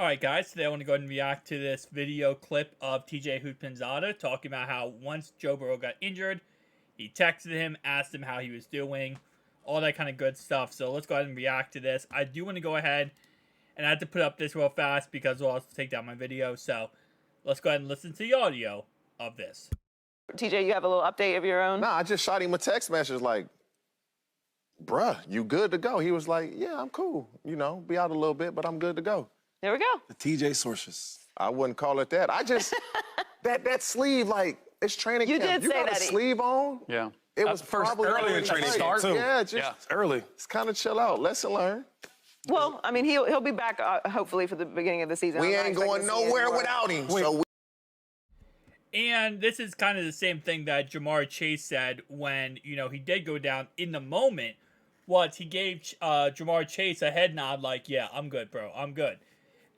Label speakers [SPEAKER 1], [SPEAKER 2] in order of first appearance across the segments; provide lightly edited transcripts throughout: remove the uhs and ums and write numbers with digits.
[SPEAKER 1] Alright guys, today I want to go ahead and react to this video clip of TJ Houshmanzadeh talking about how once Joe Burrow got injured, he texted him, asked him how he was doing, all that kind of good stuff. So let's go ahead and react to this. I do want to go ahead and I have to put up this real fast because I'll also take down my video. So let's go ahead and listen to the audio of this.
[SPEAKER 2] TJ, you have a little update of your own?
[SPEAKER 3] Nah, I just shot him a text message like, bruh, you good to go? He was like, yeah, I'm cool. You know, be out a little bit, but I'm good to go.
[SPEAKER 2] There we go.
[SPEAKER 4] The TJ sources.
[SPEAKER 3] I wouldn't call it that. I just, that sleeve, like, it's training
[SPEAKER 2] You
[SPEAKER 3] camp.
[SPEAKER 2] did
[SPEAKER 3] You
[SPEAKER 2] say
[SPEAKER 3] got
[SPEAKER 2] that.
[SPEAKER 3] a sleeve on?
[SPEAKER 4] Yeah.
[SPEAKER 3] It was
[SPEAKER 4] first
[SPEAKER 3] probably
[SPEAKER 4] early in training
[SPEAKER 3] tight.
[SPEAKER 4] too.
[SPEAKER 3] Yeah, just
[SPEAKER 4] It's early.
[SPEAKER 3] It's kind of chill out. Lesson learned.
[SPEAKER 2] Well, I mean, he'll be back hopefully for the beginning of the season.
[SPEAKER 3] We
[SPEAKER 2] I'm not
[SPEAKER 3] ain't going
[SPEAKER 2] expecting to see
[SPEAKER 3] nowhere
[SPEAKER 2] any more.
[SPEAKER 3] without him. So
[SPEAKER 1] And this is kind of the same thing that Jamar Chase said when, he did go down in the moment. He gave Jamar Chase a head nod like, yeah, I'm good, bro. I'm good.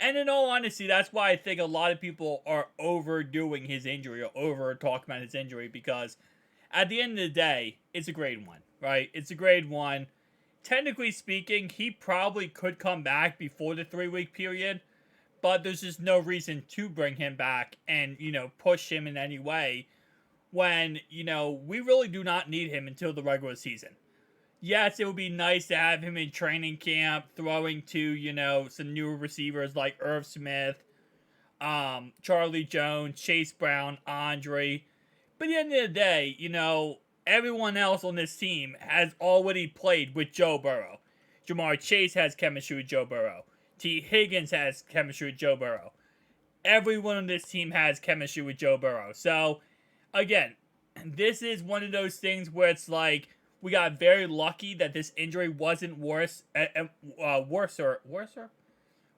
[SPEAKER 1] And in all honesty, that's why I think a lot of people are overdoing his injury or over talking about his injury because at the end of the day, it's a grade 1, right? It's a grade 1. Technically speaking, he probably could come back before the 3-week period, but there's just no reason to bring him back and, push him in any way when, we really do not need him until the regular season. Yes, it would be nice to have him in training camp, throwing to, some newer receivers like Irv Smith, Charlie Jones, Chase Brown, Andre. But at the end of the day, everyone else on this team has already played with Joe Burrow. Jamar Chase has chemistry with Joe Burrow. T. Higgins has chemistry with Joe Burrow. Everyone on this team has chemistry with Joe Burrow. So, again, this is one of those things where it's like, we got very lucky that this injury wasn't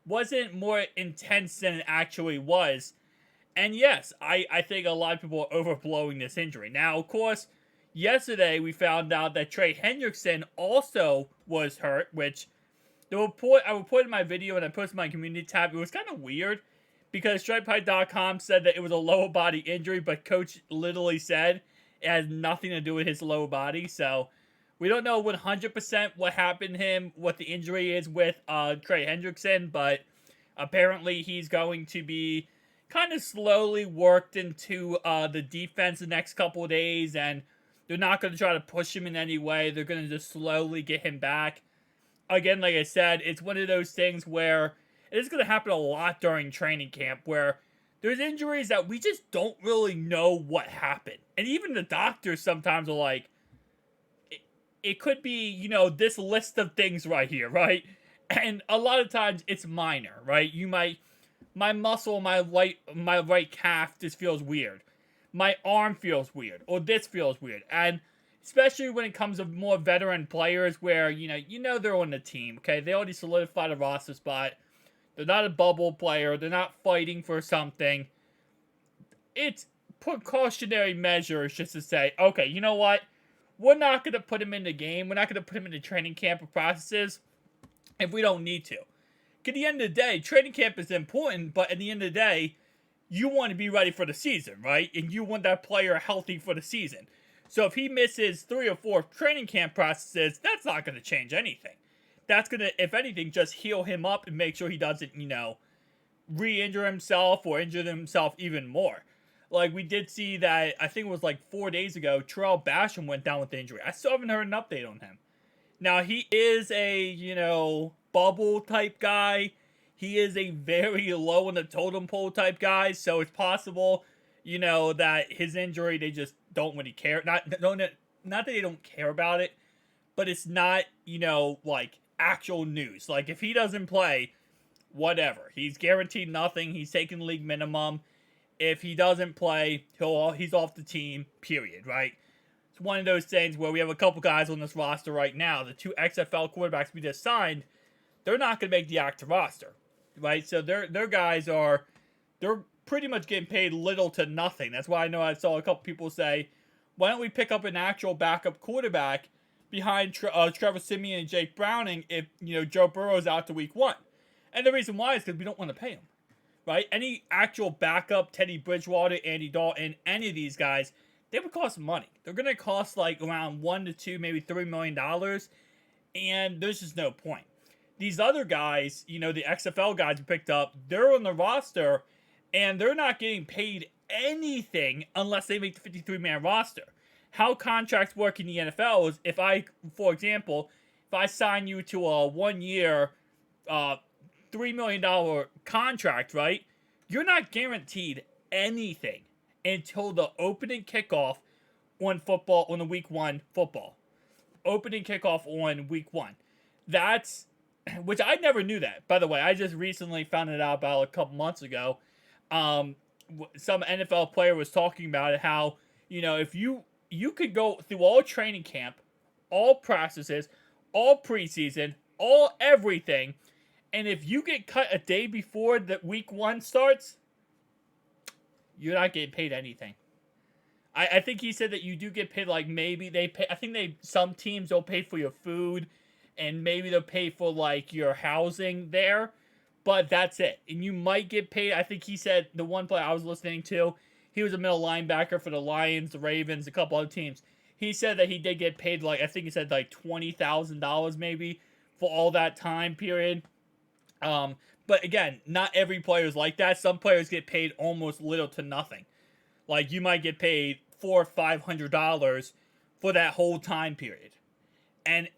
[SPEAKER 1] wasn't more intense than it actually was. And yes, I think a lot of people are overblowing this injury. Now, of course, yesterday we found out that Trey Hendrickson also was hurt, which I reported in my video and I posted in my community tab. It was kind of weird because StripeHight.com said that it was a lower body injury, but Coach literally said it has nothing to do with his lower body. So we don't know 100% what happened to him, what the injury is with Trey Hendrickson, but apparently he's going to be kind of slowly worked into the defense the next couple of days, and they're not going to try to push him in any way. They're going to just slowly get him back. Again, like I said, it's one of those things where it is going to happen a lot during training camp where there's injuries that we just don't really know what happened. And even the doctors sometimes are like, it could be, this list of things right here, right? And a lot of times it's minor, right? My muscle, my right calf just feels weird. My arm feels weird, or this feels weird. And especially when it comes to more veteran players where, they're on the team, okay? They already solidified a roster spot. They're not a bubble player. They're not fighting for something. It's precautionary measures just to say, okay, you know what? We're not going to put him in the game. We're not going to put him in the training camp processes if we don't need to. At the end of the day, training camp is important, but at the end of the day, you want to be ready for the season, right? And you want that player healthy for the season. So if he misses 3 or 4 training camp processes, that's not going to change anything. That's going to, if anything, just heal him up and make sure he doesn't, re-injure himself or injure himself even more. Like, we did see that, I think it was like 4 days ago, Terrell Basham went down with the injury. I still haven't heard an update on him. Now, he is a, bubble type guy. He is a very low in the totem pole type guy. So it's possible, that his injury, they just don't really care. Not that they don't care about it, but it's not, like actual news. Like, if he doesn't play, whatever. He's guaranteed nothing. He's taking league minimum. If he doesn't play, he's off the team, period, right? It's one of those things where we have a couple guys on this roster right now. The 2 XFL quarterbacks we just signed, they're not going to make the active roster, right? So their guys they're pretty much getting paid little to nothing. That's why I saw a couple people say, why don't we pick up an actual backup quarterback behind Trevor Siemian and Jake Browning if, Joe Burrow's out to week 1? And the reason why is because we don't want to pay him. Right? Any actual backup, Teddy Bridgewater, Andy Dalton, any of these guys, they would cost money. They're going to cost like around $1 to $2, maybe $3 million. And there's just no point. these other guys, you know, the XFL guys we picked up, they're on the roster and they're not getting paid anything unless they make the 53-man roster. How contracts work in the NFL is if I, for example, if I sign you to a 1-year, $3 million contract, right? You're not guaranteed anything until the opening kickoff on football, on the week 1 football. Opening kickoff on week 1. That's, which I never knew that, by the way. I just recently found it out about a couple months ago. Some NFL player was talking about it, how, you know, if you could go through all training camp, all practices, all preseason, all everything, and if you get cut a day before the week 1 starts, you're not getting paid anything. I think he said that you do get paid, like maybe they pay, I think some teams will pay for your food, and maybe they'll pay for like your housing there, but that's it. And you might get paid, I think he said, the one player I was listening to, he was a middle linebacker for the Lions, the Ravens, a couple other teams. He said that he did get paid, like, I think he said like $20,000 maybe for all that time period. But again, not every player is like that. Some players get paid almost little to nothing. Like, you might get paid $400 or $500 for that whole time period. And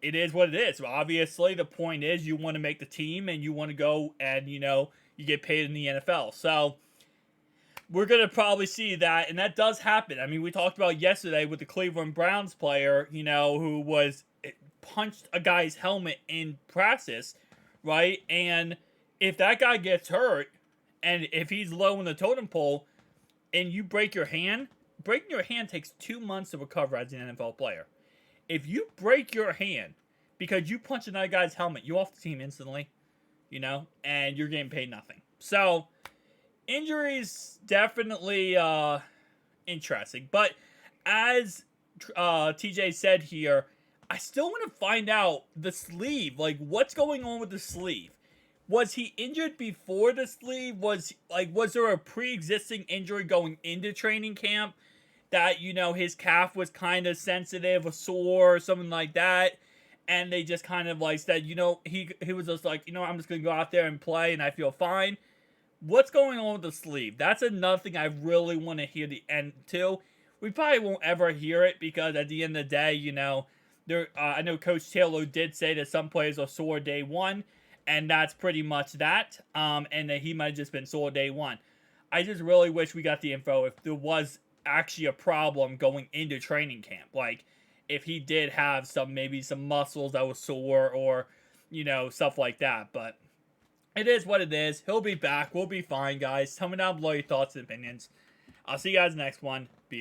[SPEAKER 1] it is what it is. Obviously, the point is you want to make the team and you want to go and, you know, you get paid in the NFL. So, we're going to probably see that, and that does happen. I mean, we talked about yesterday with the Cleveland Browns player, you know, who punched a guy's helmet in practice, right? And if that guy gets hurt, and if he's low in the totem pole, and you break your hand, breaking your hand takes 2 months to recover as an NFL player. If you break your hand because you punch another guy's helmet, you're off the team instantly, you know, and you're getting paid nothing. So, injuries definitely interesting. But as TJ said here, I still want to find out the sleeve. Like, what's going on with the sleeve? Was he injured before the sleeve? Was there a pre-existing injury going into training camp that, you know, his calf was kind of sensitive, or sore, or something like that, and they just kind of like said, you know, he was just like, you know, I'm just gonna go out there and play, and I feel fine. What's going on with the sleeve? That's another thing I really want to hear the end to. We probably won't ever hear it because at the end of the day, you know, I know Coach Taylor did say that some players are sore day 1. And that's pretty much that. And that he might have just been sore day 1. I just really wish we got the info if there was actually a problem going into training camp. Like, if he did have maybe some muscles that was sore or, you know, stuff like that. But it is what it is. He'll be back. We'll be fine, guys. Tell me down below your thoughts and opinions. I'll see you guys next one. Peace.